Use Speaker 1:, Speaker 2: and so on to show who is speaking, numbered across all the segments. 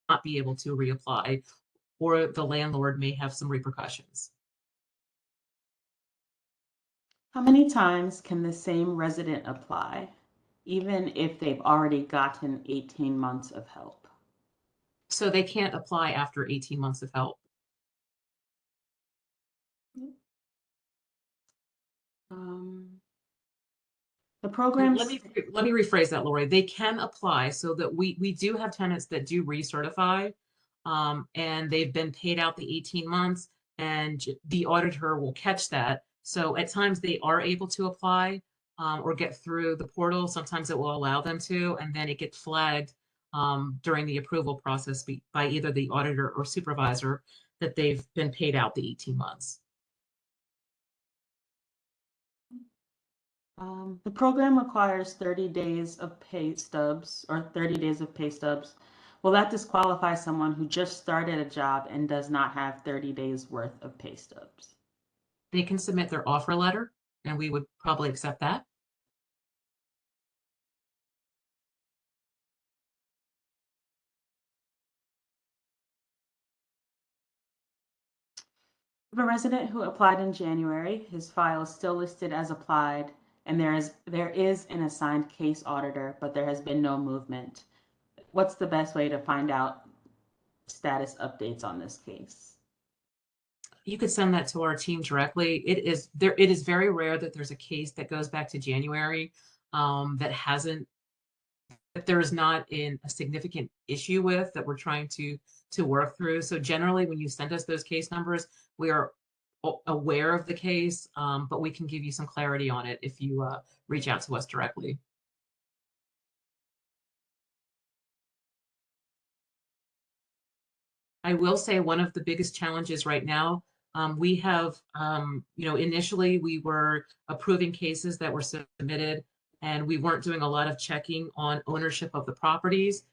Speaker 1: not be able to reapply, or the landlord may have some repercussions.
Speaker 2: How many times can the same resident apply, even if they've already gotten 18 months of help?
Speaker 1: So they can't apply after 18 months of help.
Speaker 2: The programs.
Speaker 1: Let me rephrase that, Lori. They can apply, so that we do have tenants that do recertify, and they've been paid out the 18 months, and the auditor will catch that. So at times they are able to apply or get through the portal. Sometimes it will allow them to, and then it gets flagged during the approval process by either the auditor or supervisor that they've been paid out the 18 months.
Speaker 2: The program requires 30 days of pay stubs or 30 days of pay stubs. Will that disqualify someone who just started a job and does not have 30 days worth of pay stubs?
Speaker 1: They can submit their offer letter, and we would probably accept that.
Speaker 2: If a resident who applied in January, his file is still listed as applied, and there is an assigned case auditor, but there has been no movement, what's the best way to find out status updates on this case?
Speaker 1: You could send that to our team directly. It is very rare that there's a case that goes back to January that there's not a significant issue with, that we're trying to work through. So generally, when you send us those case numbers, we are aware of the case, but we can give you some clarity on it if you reach out to us directly. I will say one of the biggest challenges right now, we have, initially we were approving cases that were submitted, and we weren't doing a lot of checking on ownership of the properties.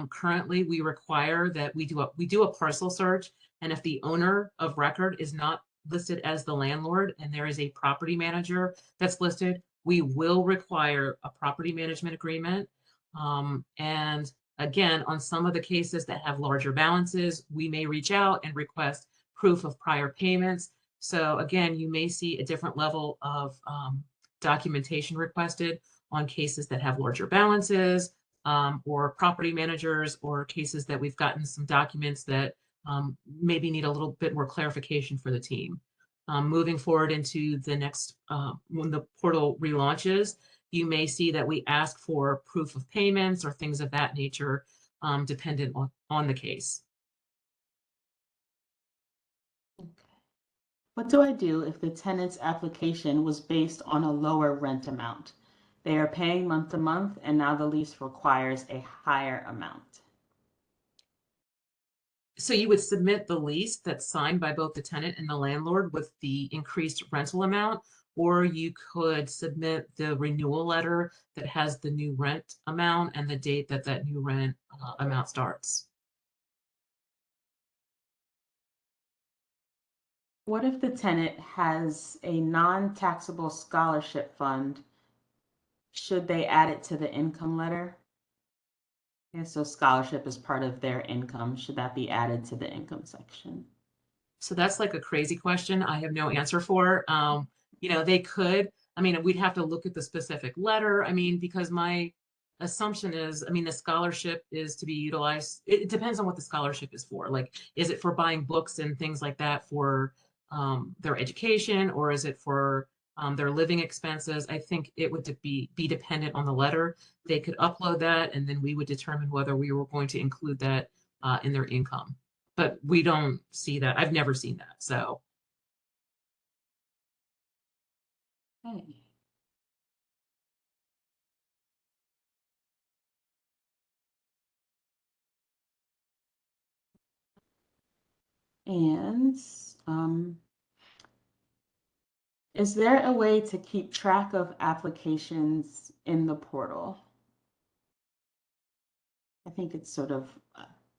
Speaker 1: Currently, we require that we do a parcel search, and if the owner of record is not listed as the landlord and there is a property manager that's listed, we will require a property management agreement. And again, on some of the cases that have larger balances, we may reach out and request proof of prior payments. So again, you may see a different level of documentation requested on cases that have larger balances, or property managers, or cases that we've gotten some documents that maybe need a little bit more clarification for the team. Moving forward into the next, when the portal relaunches, you may see that we ask for proof of payments or things of that nature, dependent on the case.
Speaker 2: Okay. What do I do if the tenant's application was based on a lower rent amount? They are paying month to month, and now the lease requires a higher amount.
Speaker 1: So you would submit the lease that's signed by both the tenant and the landlord with the increased rental amount, or you could submit the renewal letter that has the new rent amount and the date that that new rent amount starts.
Speaker 2: What if the tenant has a non-taxable scholarship fund? Should they add it to the income letter? Okay, so scholarship is part of their income. Should that be added to the income section?
Speaker 1: So that's like a crazy question I have no answer for. They could, we'd have to look at the specific letter. Because my assumption is, the scholarship is to be utilized. It depends on what the scholarship is for. Like, is it for buying books and things like that for their education, or is it for their living expenses? I think it would be dependent on the letter. They could upload that, and then we would determine whether we were going to include that in their income. But we don't see that. I've never seen that. So.
Speaker 2: Okay. And is there a way to keep track of applications in the portal? I think it's sort of,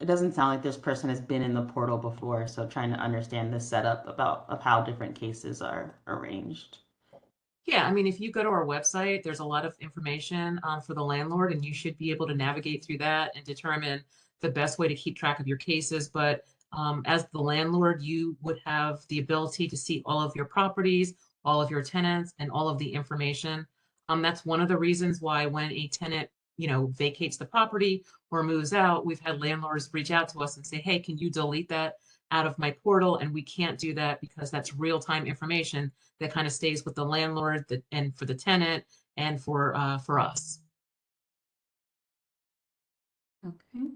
Speaker 2: it doesn't sound like this person has been in the portal before, so trying to understand the setup of how different cases are arranged.
Speaker 1: Yeah, if you go to our website, there's a lot of information for the landlord, and you should be able to navigate through that and determine the best way to keep track of your cases. But as the landlord, you would have the ability to see all of your properties, all of your tenants, and all of the information. That's one of the reasons why when a tenant, vacates the property or moves out, we've had landlords reach out to us and say, hey, can you delete that out of my portal? And we can't do that because that's real-time information that kind of stays with the landlord and for the tenant and for us.
Speaker 2: Okay.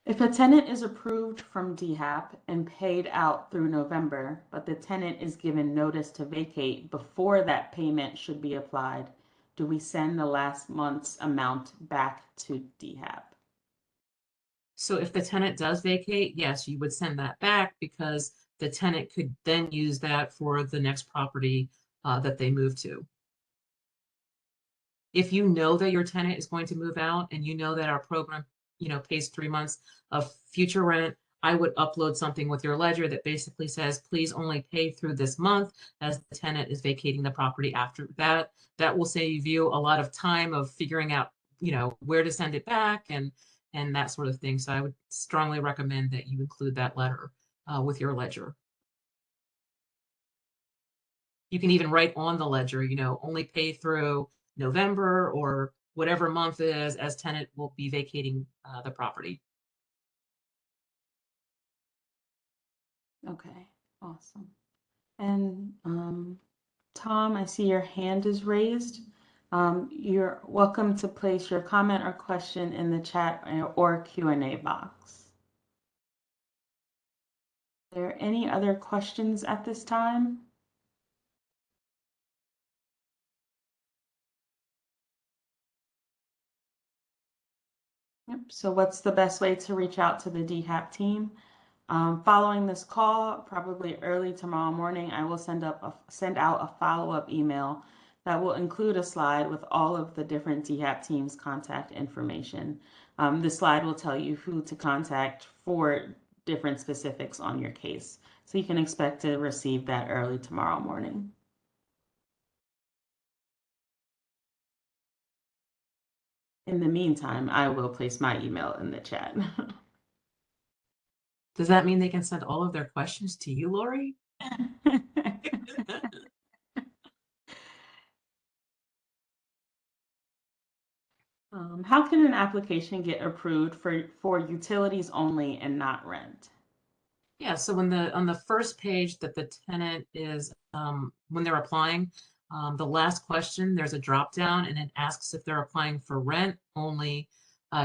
Speaker 2: If a tenant is approved from Dhap and paid out through November, but the tenant is given notice to vacate before that payment should be applied, do we send the last month's amount back to Dhap?
Speaker 1: So if the tenant does vacate, yes, you would send that back because the tenant could then use that for the next property that they move to. If you know that your tenant is going to move out and you know that our program, pays 3 months of future rent, I would upload something with your ledger that basically says, please only pay through this month as the tenant is vacating the property after that. That will save you a lot of time of figuring out, where to send it back and that sort of thing. So I would strongly recommend that you include that letter with your ledger. You can even write on the ledger, only pay through November or whatever month it is as tenant will be vacating the property.
Speaker 2: Okay, awesome. And Tom, I see your hand is raised. You're welcome to place your comment or question in the chat or Q&A box. Are there any other questions at this time? Yep. So what's the best way to reach out to the Dhap team? Following this call, probably early tomorrow morning, I will send out a follow-up email that will include a slide with all of the different Dhap team's contact information. This slide will tell you who to contact for different specifics on your case. So you can expect to receive that early tomorrow morning. In the meantime, I will place my email in the chat.
Speaker 1: Does that mean they can send all of their questions to you, Lori?
Speaker 2: How can an application get approved for utilities only and not rent?
Speaker 1: Yeah, so on the first page that the tenant is, when they're applying, the last question, there's a drop down and it asks if they're applying for rent only,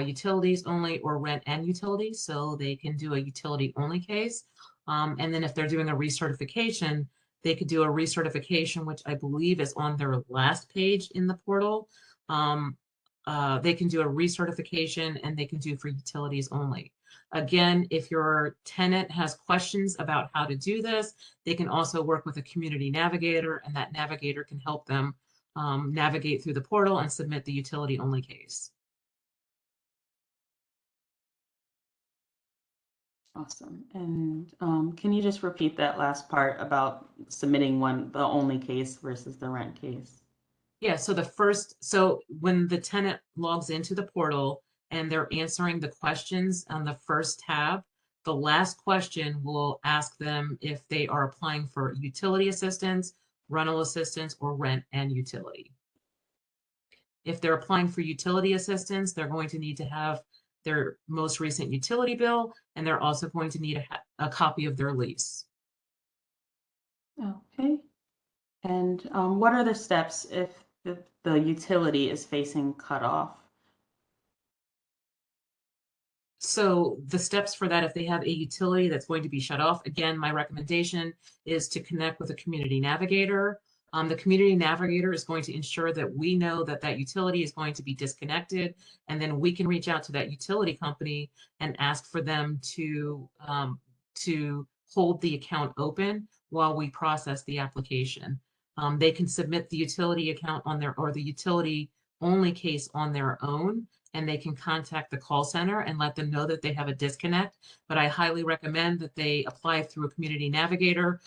Speaker 1: utilities only, or rent and utilities. So they can do a utility only case. And then if they're doing a recertification, they could do a recertification, which I believe is on their last page in the portal. They can do a recertification and they can do for utilities only. Again, if your tenant has questions about how to do this, they can also work with a community navigator, and that navigator can help them navigate through the portal and submit the utility only case.
Speaker 2: Awesome. And can you just repeat that last part about submitting the only case versus the rent case?
Speaker 1: Yeah, so when the tenant logs into the portal and they're answering the questions on the first tab, the last question will ask them if they are applying for utility assistance, rental assistance, or rent and utility. If they're applying for utility assistance, they're going to need to have their most recent utility bill, and they're also going to need a copy of their lease.
Speaker 2: Okay. And what are the steps if the utility is facing cutoff?
Speaker 1: So the steps for that, if they have a utility that's going to be shut off, again, my recommendation is to connect with a community navigator. The community navigator is going to ensure that we know that that utility is going to be disconnected, and then we can reach out to that utility company and ask for them to hold the account open while we process the application. They can submit the utility account on their, or the utility only case on their own, and they can contact the call center and let them know that they have a disconnect. But I highly recommend that they apply through a community navigator.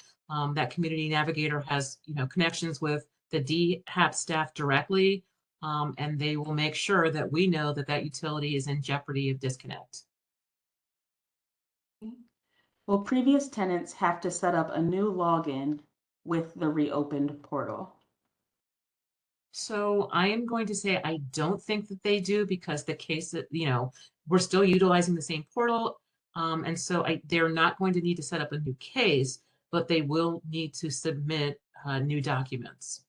Speaker 1: That community navigator has, connections with the Dhap staff directly, and they will make sure that we know that that utility is in jeopardy of disconnect.
Speaker 2: Will previous tenants have to set up a new login with the reopened portal?
Speaker 1: So I am going to say I don't think that they do, because the case that, we're still utilizing the same portal. And so they're not going to need to set up a new case, but they will need to submit new documents.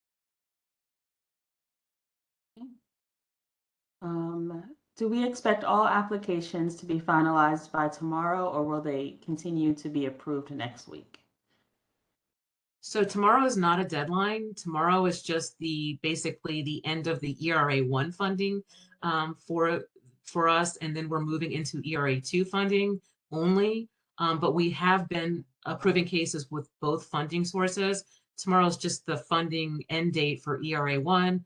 Speaker 2: Do we expect all applications to be finalized by tomorrow, or will they continue to be approved next week?
Speaker 1: So tomorrow is not a deadline. Tomorrow is just basically the end of the ERA1 funding for us, and then we're moving into ERA2 funding only. But we have been approving cases with both funding sources. Tomorrow is just the funding end date for ERA1.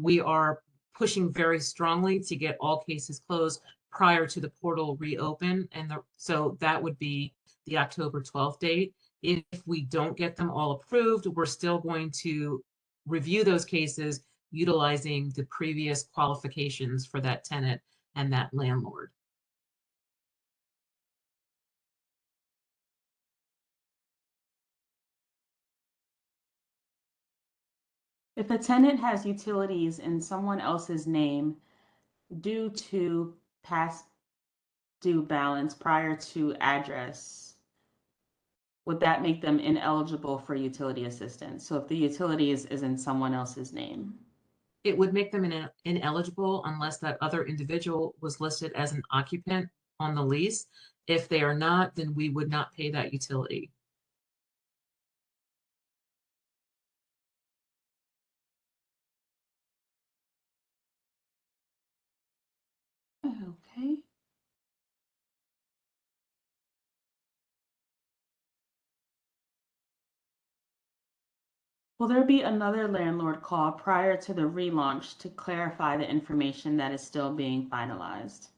Speaker 1: We are pushing very strongly to get all cases closed prior to the portal reopen, and so that would be the October 12th date. If we don't get them all approved, we're still going to review those cases utilizing the previous qualifications for that tenant and that landlord.
Speaker 2: If a tenant has utilities in someone else's name due to past due balance prior to address, would that make them ineligible for utility assistance? So if the utility is in someone else's name?
Speaker 1: It would make them ineligible unless that other individual was listed as an occupant on the lease. If they are not, then we would not pay that utility.
Speaker 2: Okay. Will there be another landlord call prior to the relaunch to clarify the information that is still being finalized?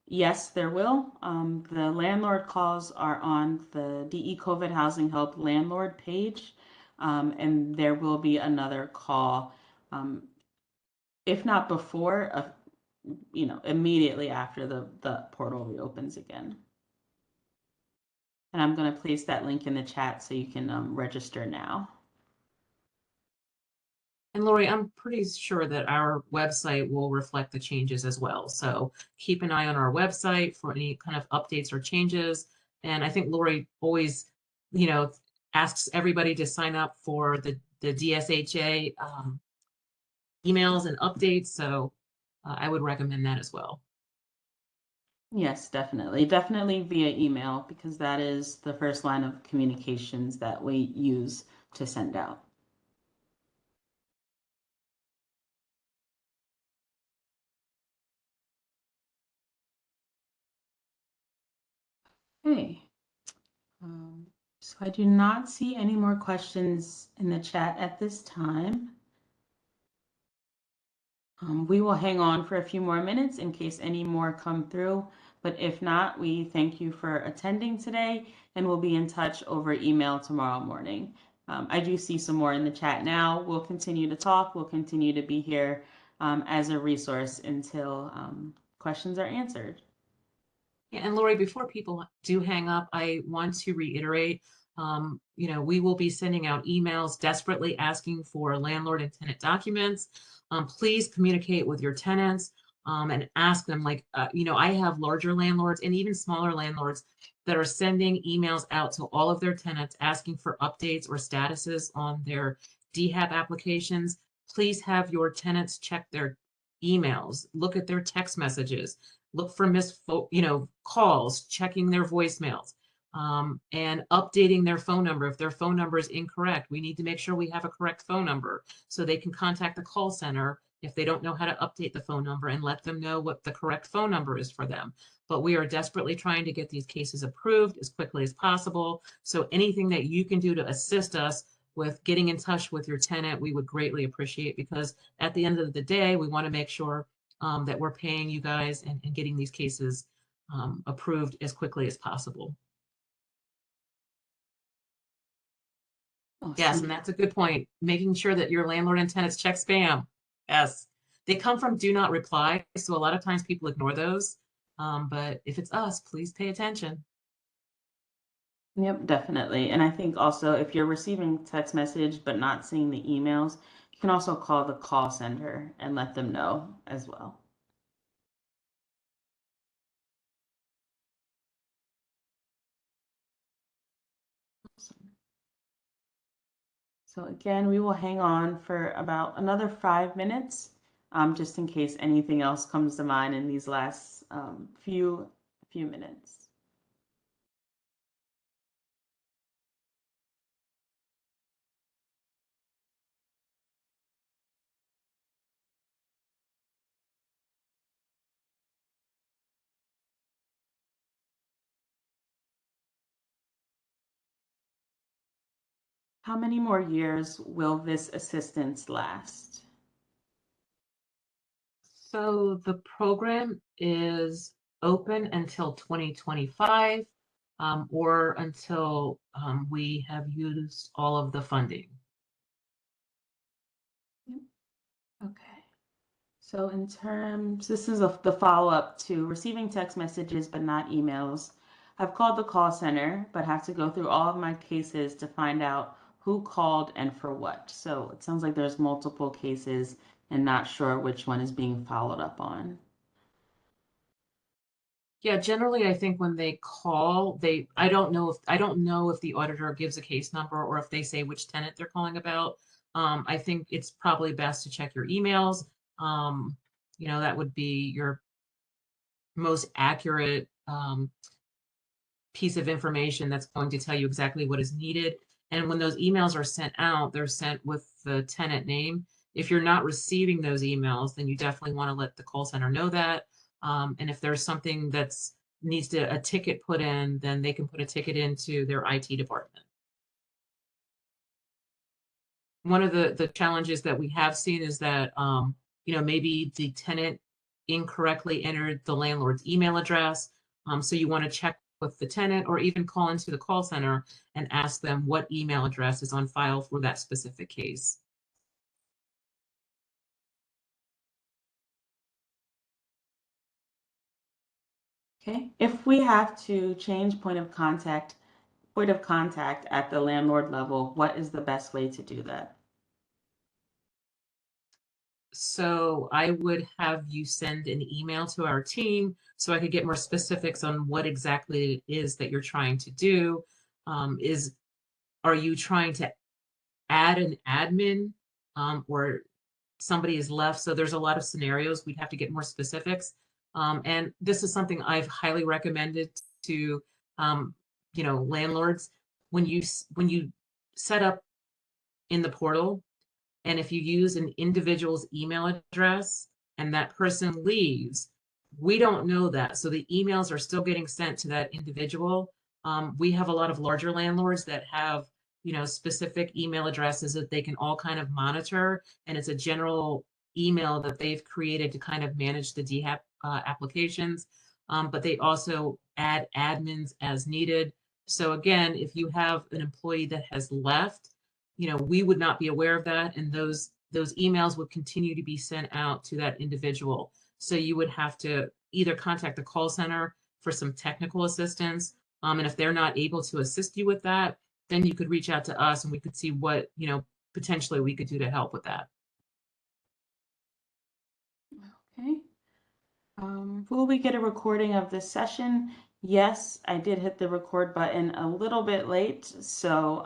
Speaker 2: Yes, there will. The landlord calls are on the DE COVID Housing Help landlord page, and there will be another call, if not before, immediately after the portal reopens again. And I'm going to place that link in the chat so you can register now.
Speaker 1: And Lori, I'm pretty sure that our website will reflect the changes as well. So keep an eye on our website for any kind of updates or changes. And I think Lori always, asks everybody to sign up for the DSHA emails and updates. So I would recommend that as well.
Speaker 2: Yes, definitely. Definitely via email, because that is the first line of communications that we use to send out. Okay. So I do not see any more questions in the chat at this time. We will hang on for a few more minutes in case any more come through, but if not, we thank you for attending today, and we'll be in touch over email tomorrow morning. I do see some more in the chat now. We'll continue to talk. We'll continue to be here as a resource until questions are answered.
Speaker 1: Yeah, and Lori, before people do hang up, I want to reiterate, we will be sending out emails desperately asking for landlord and tenant documents. Please communicate with your tenants and ask them, I have larger landlords and even smaller landlords that are sending emails out to all of their tenants asking for updates or statuses on their Dhap applications. Please have your tenants check their emails, look at their text messages, look for missed calls, checking their voicemails, and updating their phone number. If their phone number is incorrect, we need to make sure we have a correct phone number so they can contact the call center if they don't know how to update the phone number, and let them know what the correct phone number is for them. But we are desperately trying to get these cases approved as quickly as possible. So anything that you can do to assist us with getting in touch with your tenant, we would greatly appreciate, because at the end of the day, we want to make sure that we're paying you guys and getting these cases approved as quickly as possible.
Speaker 2: Awesome.
Speaker 1: Yes, and that's a good point. Making sure that your landlord and tenants check spam. Yes. They come from do not reply. So a lot of times people ignore those. But if it's us, please pay attention.
Speaker 2: Yep, definitely. And I think also if you're receiving text message but not seeing the emails, you can also call the call center and let them know as well. So again, we will hang on for about another 5 minutes, just in case anything else comes to mind in these last few minutes. How many more years will this assistance last?
Speaker 1: So the program is open until 2025, or until we have used all of the funding.
Speaker 2: Okay. So in terms, this is the follow-up to receiving text messages but not emails. I've called the call center, but have to go through all of my cases to find out who called and for what. So it sounds like there's multiple cases and not sure which one is being followed up on.
Speaker 1: Yeah, generally, I think when they call, I don't know if the auditor gives a case number or if they say which tenant they're calling about. I think it's probably best to check your emails. That would be your most accurate piece of information that's going to tell you exactly what is needed. And when those emails are sent out, they're sent with the tenant name. If you're not receiving those emails, then you definitely want to let the call center know that. And if there's something that's needs a ticket put in, then they can put a ticket into their IT department. One of the challenges that we have seen is that maybe the tenant incorrectly entered the landlord's email address. So you want to check with the tenant or even call into the call center and ask them what email address is on file for that specific case.
Speaker 2: Okay. If we have to change point of contact at the landlord level, what is the best way to do that?
Speaker 1: So I would have you send an email to our team so I could get more specifics on what exactly it is that you're trying to do. Are you trying to add an admin, or somebody is left? So there's a lot of scenarios. We'd have to get more specifics. And this is something I've highly recommended to landlords. When you set up in the portal, and if you use an individual's email address and that person leaves, we don't know that. So the emails are still getting sent to that individual. We have a lot of larger landlords that have, specific email addresses that they can all kind of monitor. And it's a general email that they've created to kind of manage the Dhap applications. But they also add admins as needed. So again, if you have an employee that has left, we would not be aware of that, and those emails would continue to be sent out to that individual. So you would have to either contact the call center for some technical assistance, and if they're not able to assist you with that, then you could reach out to us and we could see what potentially we could do to help with that.
Speaker 2: Okay. Will we get a recording of this session? Yes, I did hit the record button a little bit late, so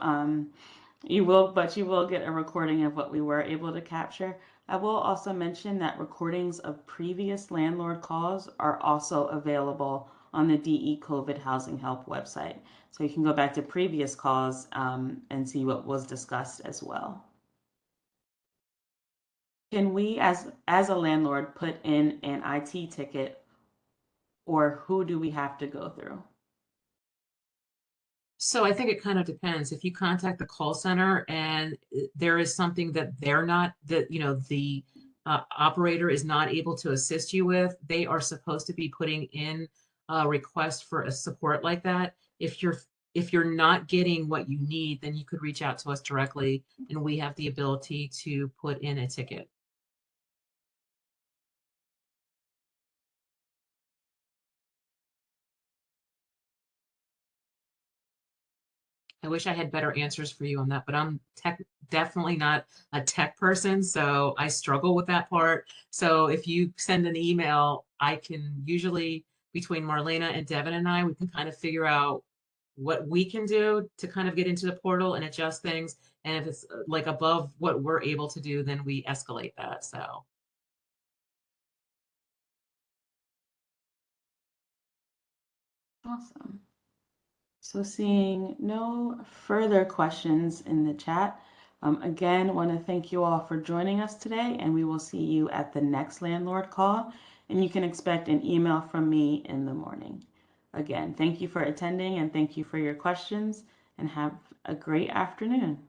Speaker 2: you will get a recording of what we were able to capture. I will also mention that recordings of previous landlord calls are also available on the DE COVID Housing Help website. So you can go back to previous calls and see what was discussed as well. Can we, as a landlord, put in an IT ticket, or who do we have to go through?
Speaker 1: So I think it kind of depends. If you contact the call center and there is something that the operator is not able to assist you with, they are supposed to be putting in a request for a support like that. If you're not getting what you need, then you could reach out to us directly and we have the ability to put in a ticket. I wish I had better answers for you on that, but I'm definitely not a tech person, so I struggle with that part. So if you send an email, I can usually, between Marlena and Devin and I, we can kind of figure out what we can do to kind of get into the portal and adjust things. And if it's like above what we're able to do, then we escalate that. So
Speaker 2: Awesome. So seeing no further questions in the chat, again, want to thank you all for joining us today, and we will see you at the next landlord call, and you can expect an email from me in the morning. Again, thank you for attending and thank you for your questions, and have a great afternoon.